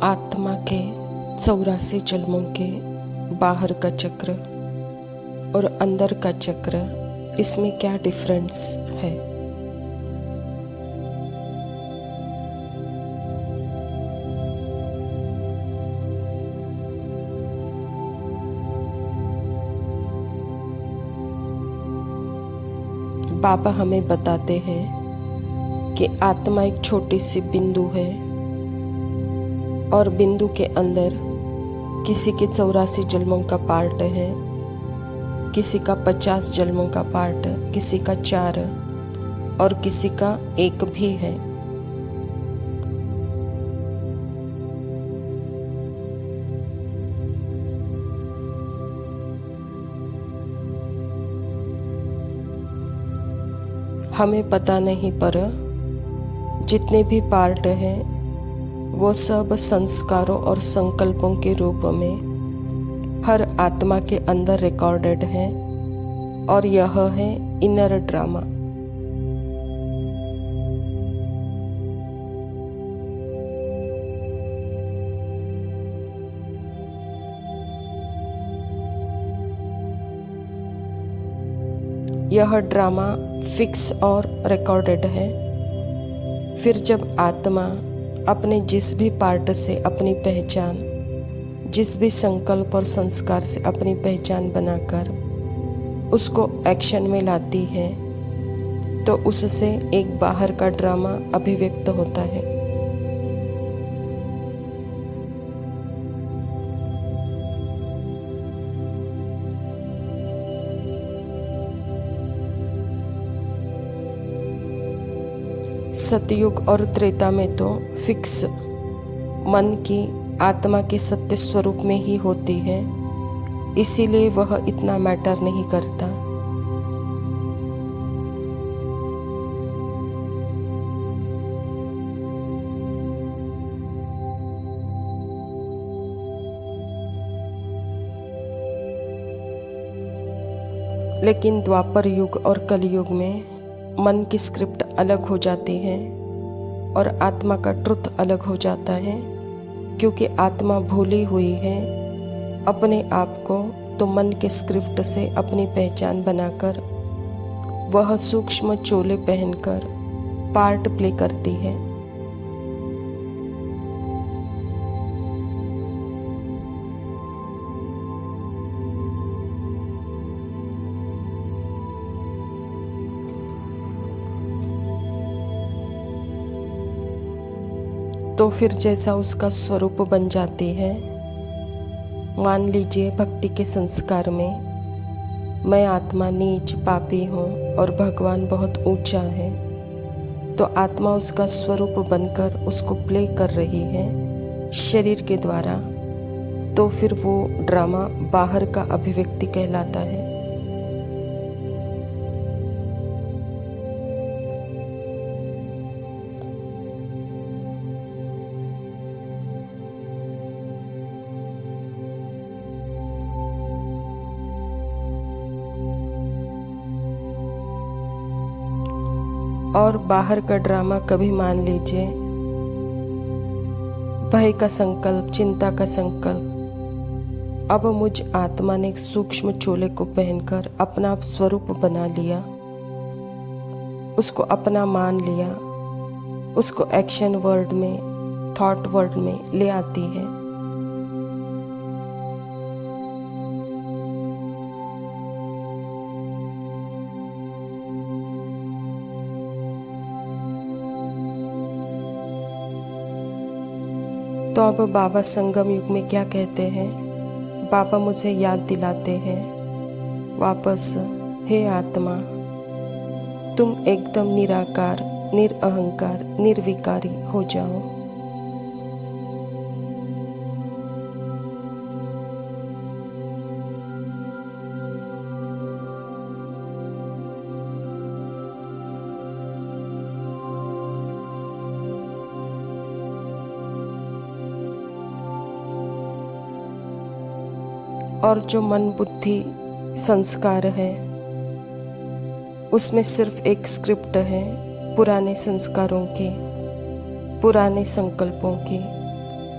आत्मा के 84 जन्मों के बाहर का चक्र और अंदर का चक्र, इसमें क्या डिफरेंस है? बाबा हमें बताते हैं कि आत्मा एक छोटी सी बिंदु है और बिंदु के अंदर किसी के 84 जन्मों का पार्ट है, किसी का 50 जन्मों का पार्ट, किसी का 4 और किसी का 1 भी है। हमें पता नहीं, पर जितने भी पार्ट हैं वो सब संस्कारों और संकल्पों के रूप में हर आत्मा के अंदर रिकॉर्डेड है और यह है इनर ड्रामा। यह ड्रामा फिक्स और रिकॉर्डेड है। फिर जब आत्मा अपने जिस भी पार्ट से अपनी पहचान, जिस भी संकल्प और संस्कार से अपनी पहचान बनाकर उसको एक्शन में लाती है, तो उससे एक बाहर का ड्रामा अभिव्यक्त होता है। सतयुग और त्रेता में तो फिक्स मन की आत्मा के सत्य स्वरूप में ही होती है, इसीलिए वह इतना मैटर नहीं करता। लेकिन द्वापर युग और कलयुग में मन की स्क्रिप्ट अलग हो जाती है और आत्मा का ट्रुथ अलग हो जाता है, क्योंकि आत्मा भूली हुई है अपने आप को। तो मन के स्क्रिप्ट से अपनी पहचान बनाकर वह सूक्ष्म चोले पहनकर पार्ट प्ले करती है। तो फिर जैसा उसका स्वरूप बन जाती है, मान लीजिए भक्ति के संस्कार में मैं आत्मा नीच पापी हूँ और भगवान बहुत ऊंचा है, तो आत्मा उसका स्वरूप बनकर उसको प्ले कर रही है शरीर के द्वारा। तो फिर वो ड्रामा बाहर का अभिव्यक्ति कहलाता है। और बाहर का ड्रामा कभी मान लीजिए भय का संकल्प, चिंता का संकल्प। अब मुझ आत्मा ने एक सूक्ष्म चोले को पहनकर अपना स्वरूप बना लिया, उसको अपना मान लिया, उसको एक्शन वर्ड में, थॉट वर्ड में ले आती है। तो अब बाबा संगम युग में क्या कहते हैं? बाबा मुझे याद दिलाते हैं वापस, हे आत्मा, तुम एकदम निराकार, निरअहंकार, निर्विकारी हो जाओ। और जो मन बुद्धि संस्कार है उसमें सिर्फ एक स्क्रिप्ट है पुराने संस्कारों की, पुराने संकल्पों की,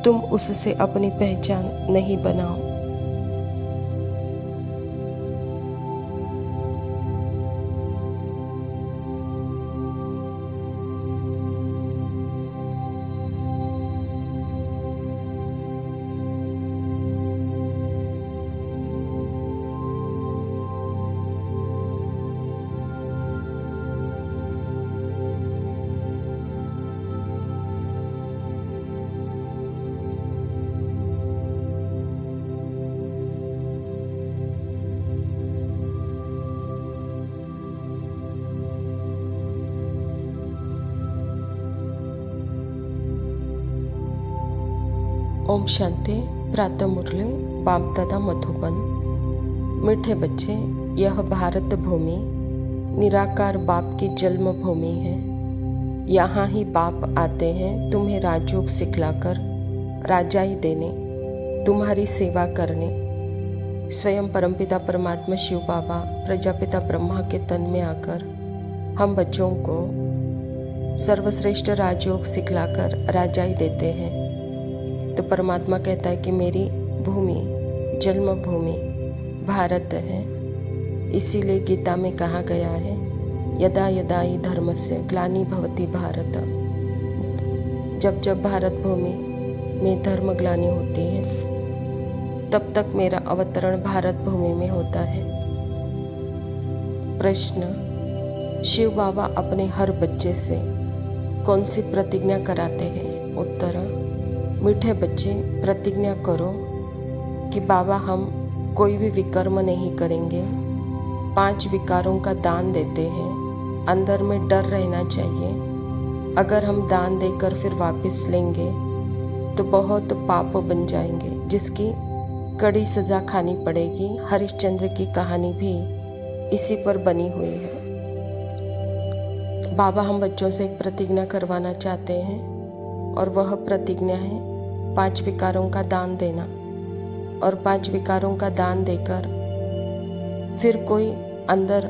तुम उससे अपनी पहचान नहीं बनाओ। ओम शांति। प्रातः मुरली बाप दादा मधुबन। मीठे बच्चे, यह भारत भूमि निराकार बाप की जन्म भूमि है। यहाँ ही बाप आते हैं तुम्हें राजयोग सिखलाकर राजाई देने, तुम्हारी सेवा करने। स्वयं परमपिता परमात्मा शिव बाबा प्रजापिता ब्रह्मा के तन में आकर हम बच्चों को सर्वश्रेष्ठ राजयोग सिखलाकर राजाई देते हैं। तो परमात्मा कहता है कि मेरी भूमि जन्मभूमि भारत है। इसीलिए गीता में कहा गया है, यदा यदा हि धर्मस्य ग्लानि भवति भारत। जब जब भारत भूमि में धर्म ग्लानि होती है, तब तक मेरा अवतरण भारत भूमि में होता है। प्रश्न, शिव बाबा अपने हर बच्चे से कौन सी प्रतिज्ञा कराते हैं? उत्तर, मीठे बच्चे, प्रतिज्ञा करो कि बाबा हम कोई भी विकर्म नहीं करेंगे। 5 विकारों का दान देते हैं। अंदर में डर रहना चाहिए। अगर हम दान देकर फिर वापस लेंगे तो बहुत पाप बन जाएंगे, जिसकी कड़ी सज़ा खानी पड़ेगी। हरिश्चंद्र की कहानी भी इसी पर बनी हुई है। बाबा हम बच्चों से एक प्रतिज्ञा करवाना चाहते हैं, और वह प्रतिज्ञा है 5 विकारों का दान देना। और 5 विकारों का दान देकर फिर कोई अंदर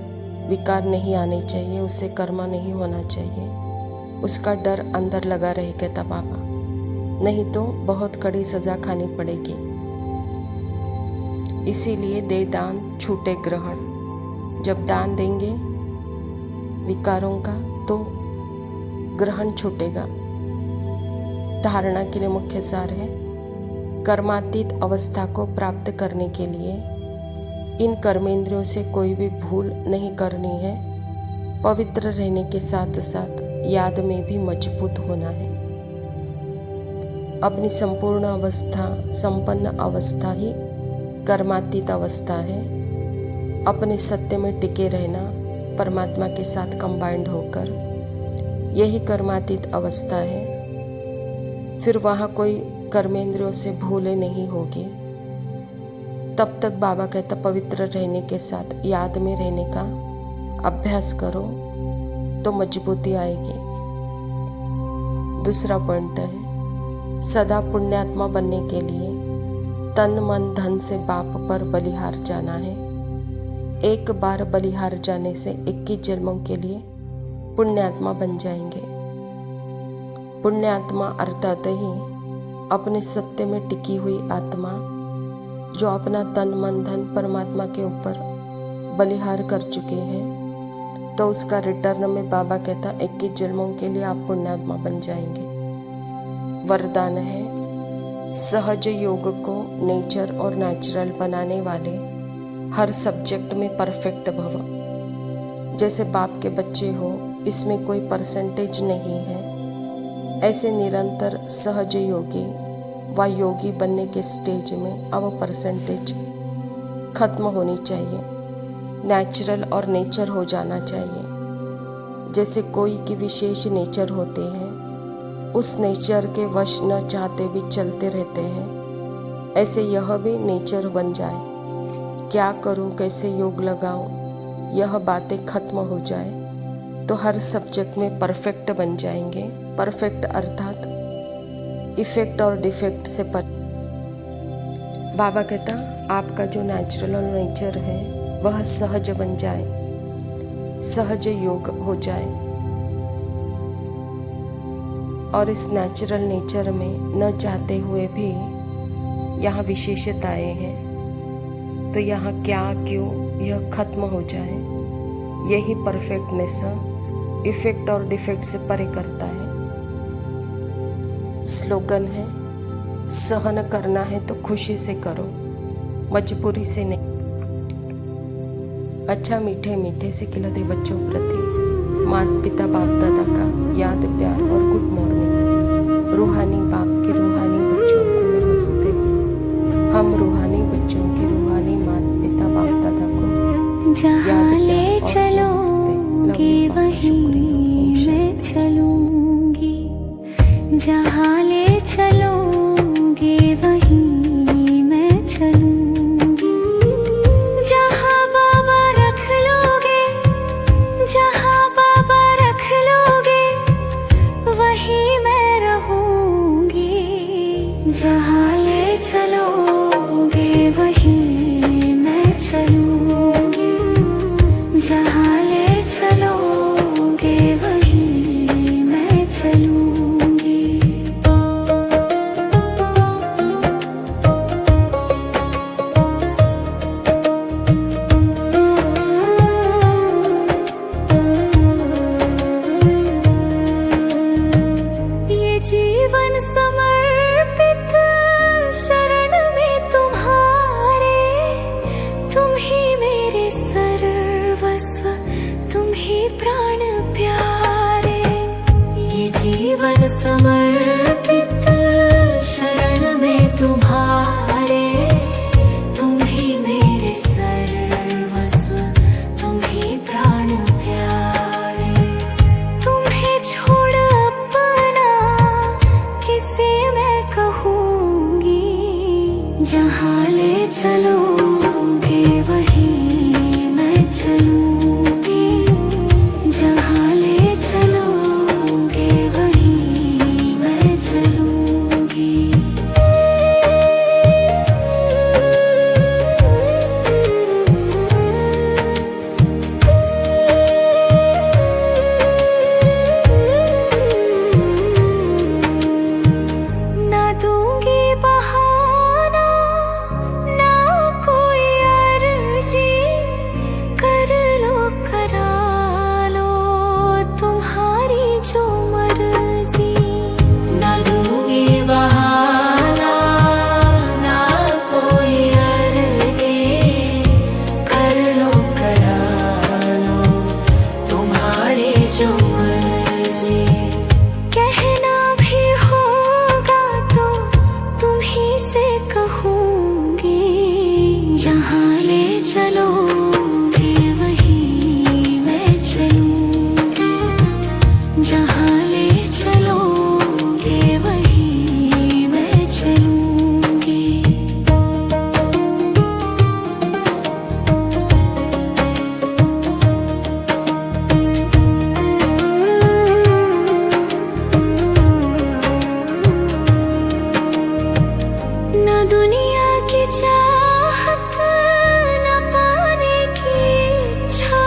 विकार नहीं आने चाहिए, उससे कर्मा नहीं होना चाहिए। उसका डर अंदर लगा रहे, कहता बाबा, नहीं तो बहुत कड़ी सज़ा खानी पड़ेगी। इसीलिए दे दान छूटे ग्रहण। जब दान देंगे विकारों का तो ग्रहण छूटेगा। धारणा के लिए मुख्य सार है, कर्मातीत अवस्था को प्राप्त करने के लिए इन कर्मेंद्रियों से कोई भी भूल नहीं करनी है। पवित्र रहने के साथ साथ याद में भी मजबूत होना है। अपनी संपूर्ण अवस्था, संपन्न अवस्था ही कर्मातीत अवस्था है। अपने सत्य में टिके रहना, परमात्मा के साथ कंबाइंड होकर, यही कर्मातीत अवस्था है। फिर वहाँ कोई कर्मेंद्रियों से भूले नहीं होगी। तब तक बाबा कहता पवित्र रहने के साथ याद में रहने का अभ्यास करो तो मजबूती आएगी। दूसरा पॉइंट है, सदा पुण्यात्मा बनने के लिए तन मन धन से बाप पर बलिहार जाना है। एक बार बलिहार जाने से 21 जन्मों के लिए पुण्यात्मा बन जाएंगे। पुण्यात्मा अर्थात ही अपने सत्य में टिकी हुई आत्मा, जो अपना तन मन धन परमात्मा के ऊपर बलिहार कर चुके हैं। तो उसका रिटर्न में बाबा कहता 21 जन्मों के लिए आप पुण्यात्मा बन जाएंगे। वरदान है, सहज योग को नेचर और नेचुरल बनाने वाले हर सब्जेक्ट में परफेक्ट भव। जैसे बाप के बच्चे हो, इसमें कोई परसेंटेज नहीं है। ऐसे निरंतर सहज योगी व योगी बनने के स्टेज में अब परसेंटेज खत्म होनी चाहिए। नेचुरल और नेचर हो जाना चाहिए। जैसे कोई की विशेष नेचर होते हैं, उस नेचर के वश न चाहते भी चलते रहते हैं, ऐसे यह भी नेचर बन जाए। क्या करूं, कैसे योग लगाऊं, यह बातें खत्म हो जाए तो हर सब्जेक्ट में परफेक्ट बन जाएंगे। परफेक्ट अर्थात इफेक्ट और डिफेक्ट से पर। बाबा कहता आपका जो नेचुरल नेचर है वह सहज बन जाए, सहज योग हो जाए। और इस नेचुरल नेचर में न चाहते हुए भी यहाँ विशेषताएं हैं। तो यहाँ क्या क्यों यह खत्म हो जाए, यही परफेक्टनेस इफेक्ट और डिफेक्ट से परे करता है। स्लोगन है, सहन करना है तो खुशी से करो, मजबूरी से नहीं। अच्छा मीठे मीठे से खिलाते बच्चों प्रति माता पिता बाप दादा का याद प्यार और गुड मॉर्निंग। रूहानी बाप के रूहानी बच्चों को नमस्ते। हम रूहानी बच्चों के रूहानी माता पिता बाप दादा को याद प्यार और नमस्ते। चलूंगी जहाँ ले चलोगे वहीं मैं चलूंगी। जहाँ बाबा रख लोगे, जहाँ बाबा रख लोगे वहीं मैं रहूंगी। जहाँ ले चलोगे वहीं मैं चलूंगी। जहाँ ले चलोगे वहीं मैं चलूंगी। ये जीवन समर्पित शरण में तुम्हारे, तुम ही मेरे सर्वस्व, तुम ही प्राण प्यारे। ये जीवन समर्पित शरण में तुम्हारे, तुम ही मेरे सर्वस्व, तुम ही प्राण प्यारे। तुम्हें छोड़ अपना किसे मैं कहूँगी। जहाँ ले चलोगे वहीं मैं चलूंगी। जहाँ ले चलोगे वहीं मैं चलूंगी। ना दूंगी बहाना, ना कोई अर्जी, कर लो करा लो तुम्हारी जो मर्जी। ना दूंगी बहाना, ना कोई अर्जी, कर लो करा लो तुम्हारी जो मर्जी। कहना भी होगा तो तुम ही से कहूँगी। जहाँ ले चलोगे वहीं मैं चलूंगी। जहाँ ले चलोगे वहीं मैं चलूंगी। न दुनिया की चाहत, न पाने की इच्छा,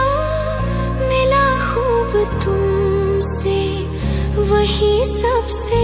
मिला खूब तुमसे वही सबसे